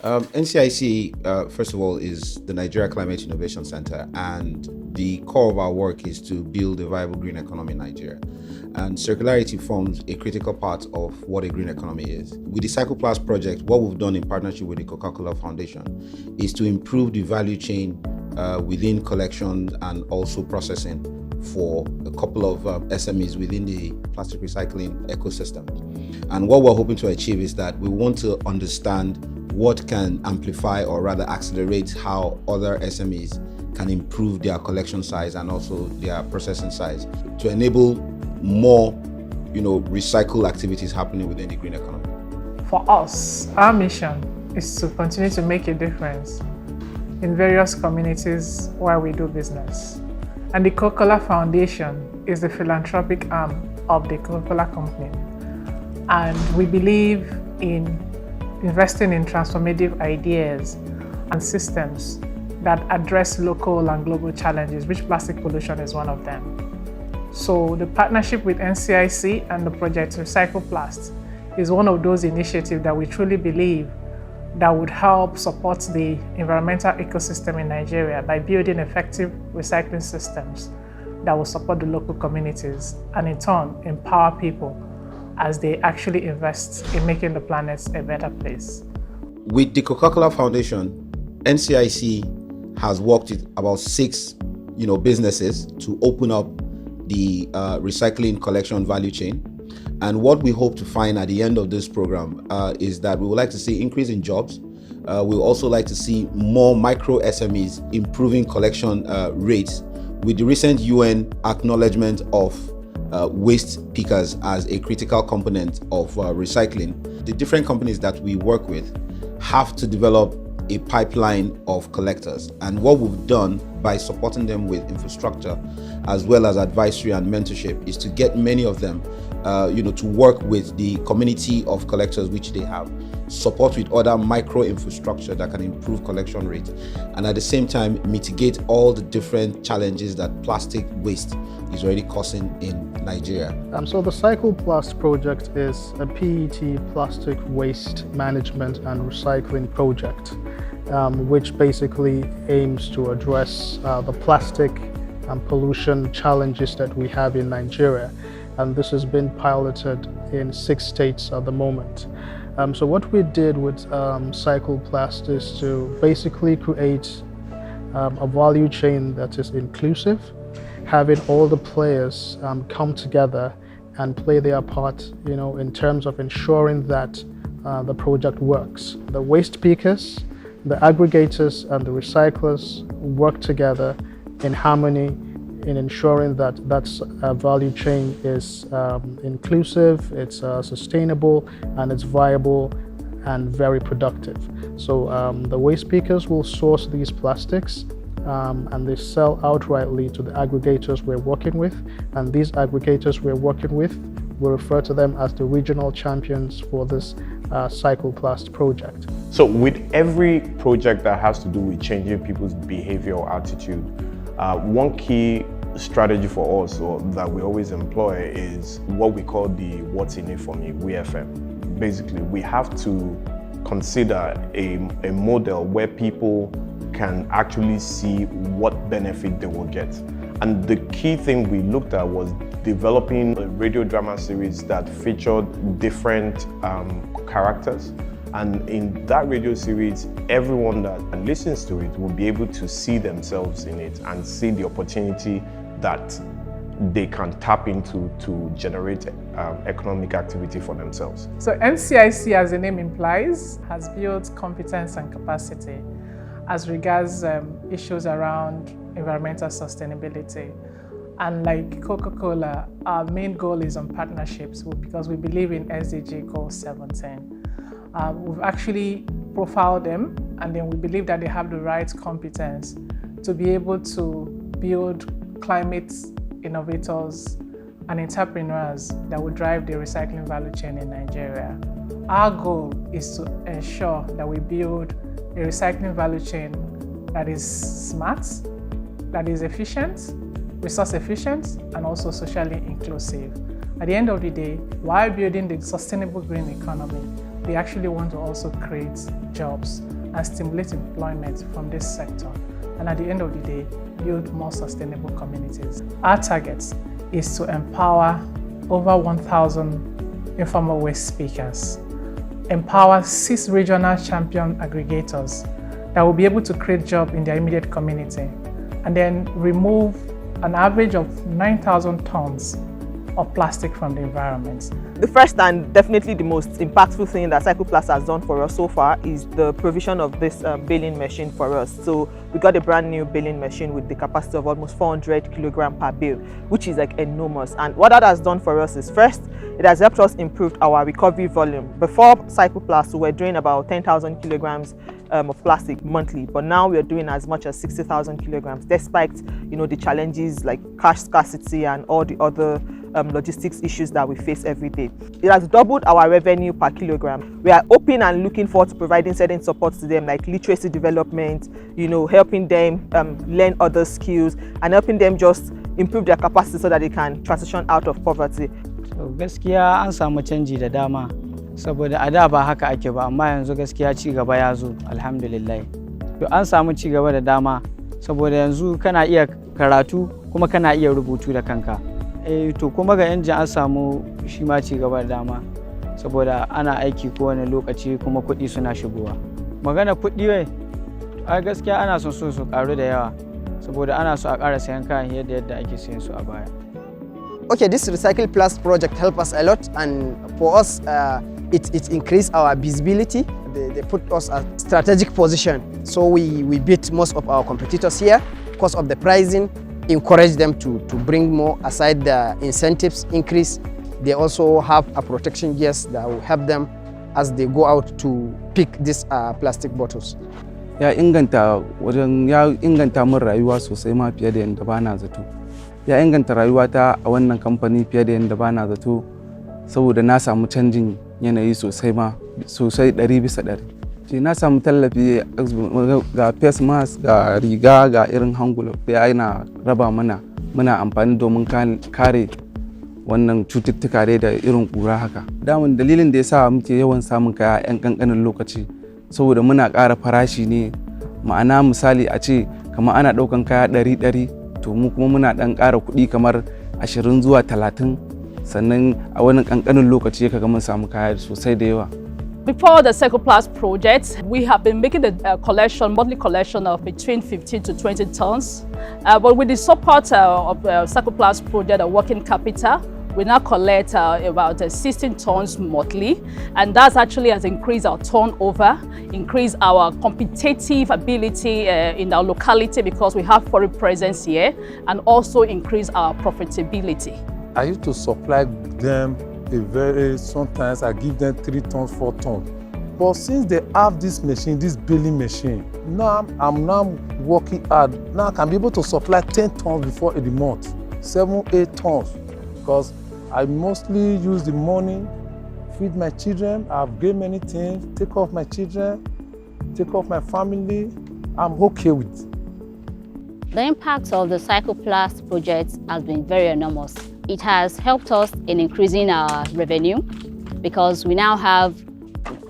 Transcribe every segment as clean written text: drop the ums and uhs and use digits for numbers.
NCIC, first of all, is the Nigeria Climate Innovation Center, and the core of our work is to build a viable green economy in Nigeria. And circularity forms a critical part of what a green economy is. With the Cycleplast project, what we've done in partnership with the Coca-Cola Foundation is to improve the value chain within collection and also processing for a couple of SMEs within the plastic recycling ecosystem. And what we're hoping to achieve is that we want to understand what can amplify or rather accelerate how other SMEs can improve their collection size and also their processing size to enable more, recycle activities happening within the green economy. For us, our mission is to continue to make a difference in various communities where we do business. And the Coca-Cola Foundation is the philanthropic arm of the Coca-Cola Company. And we believe in investing in transformative ideas and systems that address local and global challenges, which plastic pollution is one of them. So the partnership with NCIC and the project Cycleplast is one of those initiatives that we truly believe that would help support the environmental ecosystem in Nigeria by building effective recycling systems that will support the local communities and in turn empower people as they actually invest in making the planet a better place. With the Coca-Cola Foundation, NCIC has worked with about 6 businesses to open up the recycling collection value chain. And what we hope to find at the end of this program is that we would like to see increase in jobs. We would also like to see more micro SMEs improving collection rates with the recent UN acknowledgement of waste pickers as a critical component of recycling. The different companies that we work with have to develop a pipeline of collectors, and what we've done by supporting them with infrastructure as well as advisory and mentorship is to get many of them to work with the community of collectors which they have, support with other micro infrastructure that can improve collection rate, and at the same time mitigate all the different challenges that plastic waste is already causing in Nigeria. So the Cycleplast project is a PET plastic waste management and recycling project, which basically aims to address the plastic and pollution challenges that we have in Nigeria. And this has been piloted in 6 states at the moment. So what we did with Cycleplast is to basically create a value chain that is inclusive, having all the players come together and play their part, in terms of ensuring that the project works. The waste pickers, the aggregators, and the recyclers work together in harmony in ensuring that that value chain is inclusive, it's sustainable, and it's viable and very productive. So the waste pickers will source these plastics and they sell outrightly to the aggregators we're working with, and these aggregators we're working with, we refer to them as the regional champions for this Cycleplast project. So with every project that has to do with changing people's behavior or attitude, one key strategy for us that we always employ is what we call the what's in it for me, WFM. Basically, we have to consider a model where people can actually see what benefit they will get. And the key thing we looked at was developing a radio drama series that featured different characters. And in that radio series, everyone that listens to it will be able to see themselves in it and see the opportunity that they can tap into to generate economic activity for themselves. So NCIC, as the name implies, has built competence and capacity as regards issues around environmental sustainability. And like Coca-Cola, our main goal is on partnerships because we believe in SDG goal 17. We've actually profiled them, and then we believe that they have the right competence to be able to build climate innovators and entrepreneurs that will drive the recycling value chain in Nigeria. Our goal is to ensure that we build a recycling value chain that is smart, that is efficient, resource efficient, and also socially inclusive. At the end of the day, while building the sustainable green economy, we actually want to also create jobs and stimulate employment from this sector, and at the end of the day, build more sustainable communities. Our target is to empower over 1,000 informal waste speakers, empower 6 regional champion aggregators that will be able to create jobs in their immediate community, and then remove an average of 9,000 tons of plastic from the environment. The first and definitely the most impactful thing that Cycleplast has done for us so far is the provision of this baling machine for us. So we got a brand new baling machine with the capacity of almost 400 kilograms per bale, which is like enormous. And what that has done for us is, first, it has helped us improve our recovery volume. Before Cycleplast, we were doing about 10,000 kilograms of plastic monthly, but now we are doing as much as 60,000 kilograms, despite the challenges like cash scarcity and all the other logistics issues that we face every day. It has doubled our revenue per kilogram. We are open and looking forward to providing certain support to them, like literacy development, helping them learn other skills and helping them just improve their capacity so that they can transition out of poverty. So gaskiya an samu canji da dama, saboda a da ba haka ake ba, amma yanzu gaskiya ci gaba ya zo, alhamdulillah. To an samu ci gaba da dama, saboda yanzu kana iya karatu kuma kana iya rubutu da kanka. To kuma ga injin an samu shi ma ci gaba da dama, saboda ana aiki kowane lokaci kuma kuɗi suna shigowa. Magana kuɗi wai, a gaskiya ana son su ƙaru da yawa, saboda ana so a ƙara sayan kayan yadda ake sayan su a baya. Okay, this Cycleplast project helped us a lot, and for us, it increased our visibility. They put us at strategic position, so we beat most of our competitors here because of the pricing. Encourage them to bring more, aside the incentives increase. They also have a protection gears that will help them as they go out to pick these plastic bottles. Ya inganta min rayuwa sosai ma fiye da yadda bana zato. Ya inganta rayuwata a wannan kamfani fiye da yadda bana zato, saboda na samu canjin yanayi sosai ma, sosai 100%. Na samu tallafi ga face mask, ga riga, ga irin hangula da yana raba mana, muna amfani domin kare wannan cututtuka da irin ƙura haka. Daman dalilin da yasa muke yawan samun kaya 'yan ƙanƙanin lokaci, saboda muna ƙara farashi ne. Ma'ana misali a ce kamar ana ɗaukan kaya 100, to mu kuma muna ɗan ƙara kuɗi kamar 20 zuwa 30, sannan a wani ƙanƙanin lokaci kaga mun samu kaya sosai da yawa. Before the Cycleplast project, we have been making the monthly collection of between 15 to 20 tons. But with the support of Cycleplast project and working capital, we now collect about 16 tons monthly. And that actually has increased our turnover, increased our competitive ability in our locality because we have foreign presence here, and also increased our profitability. I used to supply them sometimes I give them 3 tons, 4 tons. But since they have this machine, this baling machine, now I'm working hard. Now I can be able to supply 10 tons before the month, 7, 8 tons. Because I mostly use the money, feed my children. I've gained many things, take care of my children, take care of my family. I'm okay with it. The impact of the Cycleplast project has been very enormous. It has helped us in increasing our revenue because we now have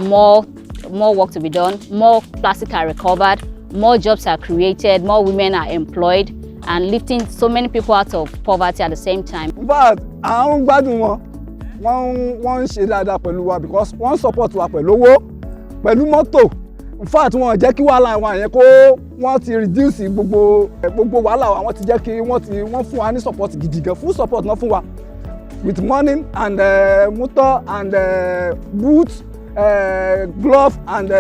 more work to be done, more plastic are recovered, more jobs are created, more women are employed, and lifting so many people out of poverty at the same time. But àwọn gbádùn wọn, wọ́n ń ṣe dáadáa pẹ̀lú wa because wọ́n support wa pẹ̀lú owó, pẹ̀lú mọ́tò. In fact, wọ́n jẹ́ kí wàhálà wọn yẹn kó wọ́n ti reduce gbogbo wàhálà wa, wọ́n ti jẹ́ kí wọ́n fún wa ní support gidi gan, full support náà fún wa with money and motor and boots, glove and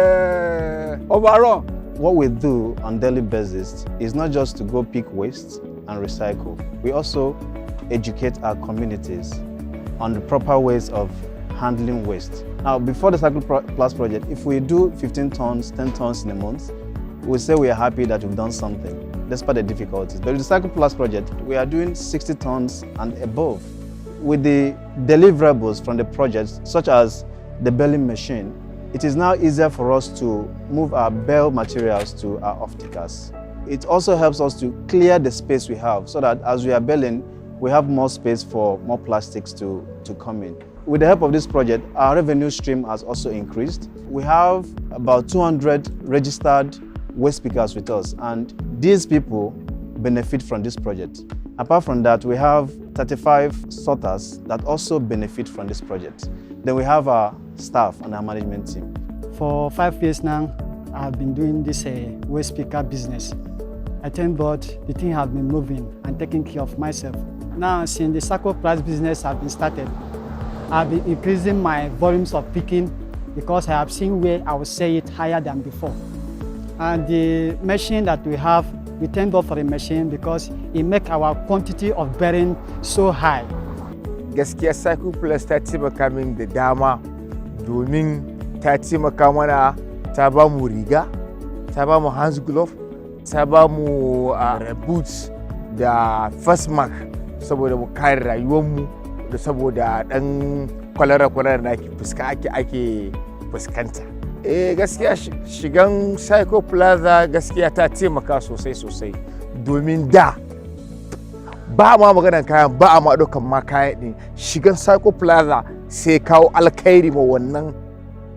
overall. What we do on daily basis is not just to go pick waste and recycle. We also educate our communities on the proper ways of handling waste. Now, before the Cycleplast project, if we do 15 tons, 10 tons in a month, we say we are happy that we've done something, despite the difficulties. But with the Cycleplast project, we are doing 60 tons and above. With the deliverables from the project, such as the baling machine, it is now easier for us to move our bale materials to our off-takers. It also helps us to clear the space we have so that as we are baling, we have more space for more plastics to come in. With the help of this project, our revenue stream has also increased. We have about 200 registered waste pickers with us, and these people benefit from this project. Apart from that, we have 35 sorters that also benefit from this project. Then we have our staff and our management team. For 5 years now, I've been doing this waste picker business. I thank God the thing has been moving and taking care of myself. Now, since the Cycleplast business has been started, I've been increasing my volumes of picking because I have seen where I will sell it higher than before. And the machine that we have, we thank God for the machine because it makes our quantity of bearing so high. Gaskiya Cycleplast ta taimaka min da dama domin ta taimaka mana, ta ba mu riga, ta ba mu hands glove, ta ba mu boots da face mask saboda mu kare rayuwarmu da saboda ɗan kwalara-kwalara da ake fuskanta. Gaskiya shigan Cycleplast gaskiya ta taimaka sosai domin da ba ma maganar kayan, ba a ma ɗaukan ma kayan ɗin. Shigan Cycleplast sai kawo alkhairi ma wannan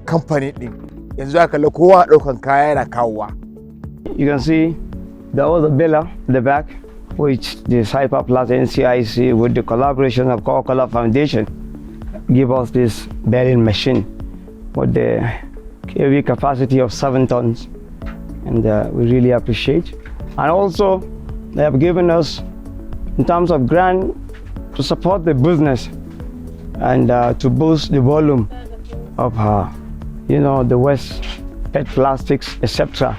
kamfani ɗin. Yanzu aka la kowa ɗaukan kaya yana kawowa. You can see there was a biller in the back, which the Cycleplast NCIC, with the collaboration of Coca-Cola Foundation, give us this bearing machine with the KV capacity of 7 tons, and we really appreciate. And also, they have given us, in terms of grant, to support the business and to boost the volume of, the waste, PET plastics, etc.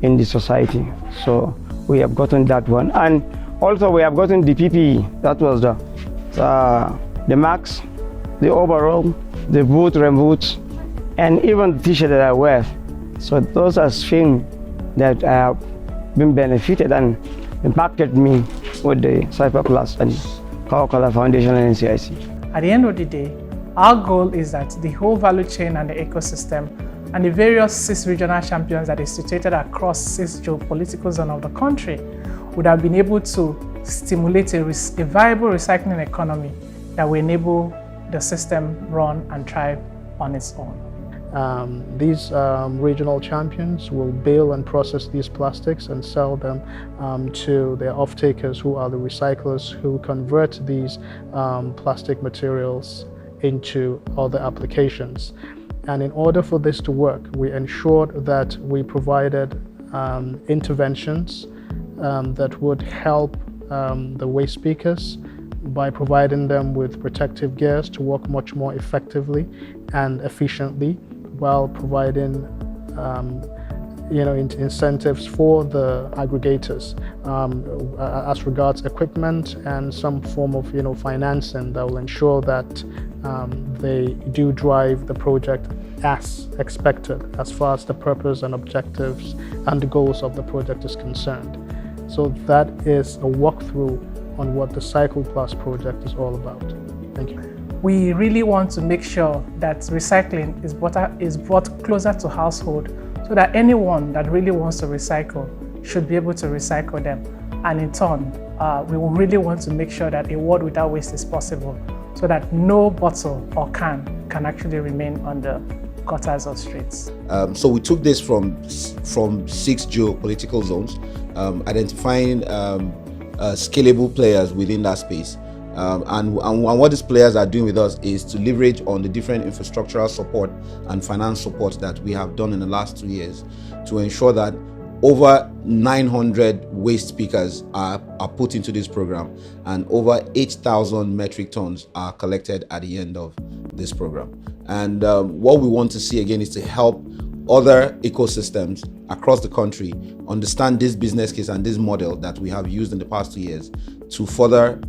in the society. So we have gotten that one, and also we have gotten the PPE. That was the mask, the overall, the boot, rain boots, and even the t-shirt that I wear. So those are things that have been benefited and impacted me with the Cycleplast and Coca-Cola Foundation and NCIC. At the end of the day, our goal is that the whole value chain and the ecosystem and the various 6 regional champions that are situated across 6 geopolitical zones of the country would have been able to stimulate a viable recycling economy that will enable the system run and thrive on its own. These regional champions will bale and process these plastics and sell them to their off-takers, who are the recyclers who convert these plastic materials into other applications. And in order for this to work, we ensured that we provided interventions that would help the waste pickers by providing them with protective gears to work much more effectively and efficiently, while providing incentives for the aggregators as regards equipment and some form of financing that will ensure that they do drive the project as expected as far as the purpose and objectives and the goals of the project is concerned. So that is a walkthrough on what the Cycleplast project is all about. Thank you. We really want to make sure that recycling is brought closer to household, so that anyone that really wants to recycle should be able to recycle them. And in turn, we will really want to make sure that a world without waste is possible, so that no bottle or can actually remain on the gutters or streets. So we took this from 6 geopolitical zones, identifying scalable players within that space. And what these players are doing with us is to leverage on the different infrastructural support and finance support that we have done in the last 2 years to ensure that over 900 waste pickers are put into this program, and over 8,000 metric tons are collected at the end of this program. And what we want to see again is to help other ecosystems across the country understand this business case and this model that we have used in the past 2 years to further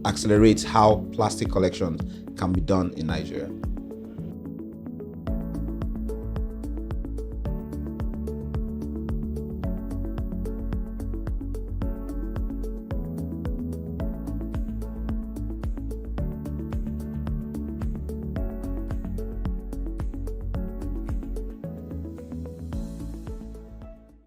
accelerate how plastic collection can be done in Nigeria.